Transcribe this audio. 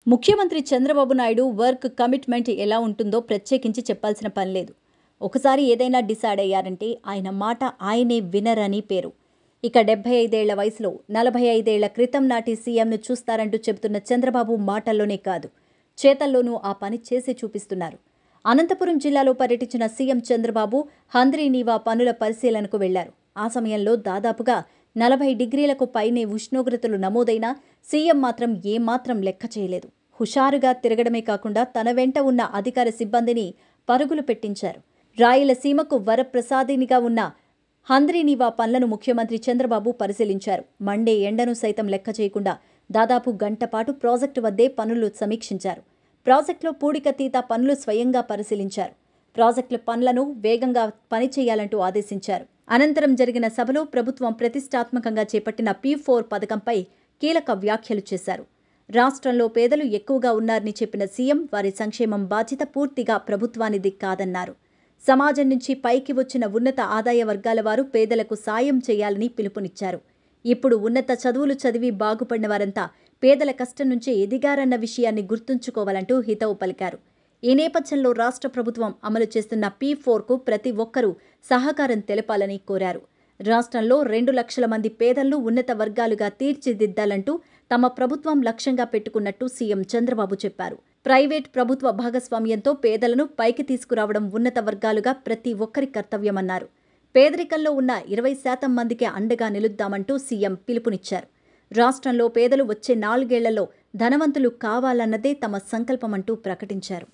ముఖ్యమంత్రి Chandrababu Naidu work commitment ఎలా ఉంటుందో ప్రత్యేకించి చెప్పాల్సిన పని లేదు. ఒకసారి ఏదైనా డిసైడ్ అయ్యారంటే ఆయన మాట ఆయనే వినరని పేరు. ఇక 75 ఏళ్ల వయసులో 45 ఏళ్ల క్రితం నాటి సీఎంను చూస్తారంటూ చెబుతున్న చంద్రబాబు మాటల్లోనే కాదు, చేతల్లోనూ ఆ పని చేసి చూపిస్తున్నారు. అనంతపురం జిల్లాలో పర్యటించిన సీఎం చంద్రబాబు హంద్రీనీవా పనుల పరిశీలనకు వెళ్లారు. ఆ సమయంలో దాదాపుగా 40 డిగ్రీలకు పైనే ఉష్ణోగ్రతలు నమోదైనా సీఎం మాత్రం ఏమాత్రం లెక్క చేయలేదు. హుషారుగా తిరగడమే కాకుండా తన వెంట ఉన్న అధికార సిబ్బందిని పరుగులు పెట్టించారు. రాయలసీమకు వరప్రసాదినిగా ఉన్న హంద్రీనీవా పనులను ముఖ్యమంత్రి చంద్రబాబు పరిశీలించారు. మండే ఎండను సైతం లెక్క చేయకుండా దాదాపు గంట పాటు ప్రాజెక్టు వద్దే పనులు సమీక్షించారు. ప్రాజెక్టులో పూడికతీత పనులు స్వయంగా పరిశీలించారు. ప్రాజెక్టుల పనులను వేగంగా పనిచేయాలంటూ ఆదేశించారు. అనంతరం జరిగిన సభలో ప్రభుత్వం ప్రతిష్టాత్మకంగా చేపట్టిన P4 పథకంపై కీలక వ్యాఖ్యలు చేశారు. రాష్ట్రంలో పేదలు ఎక్కువగా ఉన్నారని చెప్పిన సీఎం వారి సంక్షేమం బాధ్యత పూర్తిగా ప్రభుత్వానిది కాదన్నారు. సమాజం నుంచి పైకి వచ్చిన ఉన్నత ఆదాయ వర్గాల వారు పేదలకు సాయం చేయాలని పిలుపునిచ్చారు. ఇప్పుడు ఉన్నత చదువులు చదివి బాగుపడిన వారంతా పేదల కష్టం నుంచే ఎదిగారన్న విషయాన్ని గుర్తుంచుకోవాలంటూ హితవు పలికారు. ఈ నేపథ్యంలో రాష్ట్ర ప్రభుత్వం అమలు చేస్తున్న P4కు ప్రతి ఒక్కరూ సహకారం తెలపాలని కోరారు. రాష్ట్రంలో 2 లక్షల మంది పేదలను ఉన్నత వర్గాలుగా తీర్చిదిద్దాలంటూ తమ ప్రభుత్వం లక్ష్యంగా పెట్టుకున్నట్టు సీఎం చంద్రబాబు చెప్పారు. ప్రైవేట్ ప్రభుత్వ భాగస్వామ్యంతో పేదలను పైకి తీసుకురావడం ఉన్నత వర్గాలుగా ప్రతి ఒక్కరి కర్తవ్యమన్నారు. పేదరికంలో ఉన్న 20% మందికి అండగా నిలుద్దామంటూ సీఎం పిలుపునిచ్చారు. రాష్ట్రంలో పేదలు వచ్చే 4 ఏళ్లలో ధనవంతులు కావాలన్నదే తమ సంకల్పమంటూ ప్రకటించారు.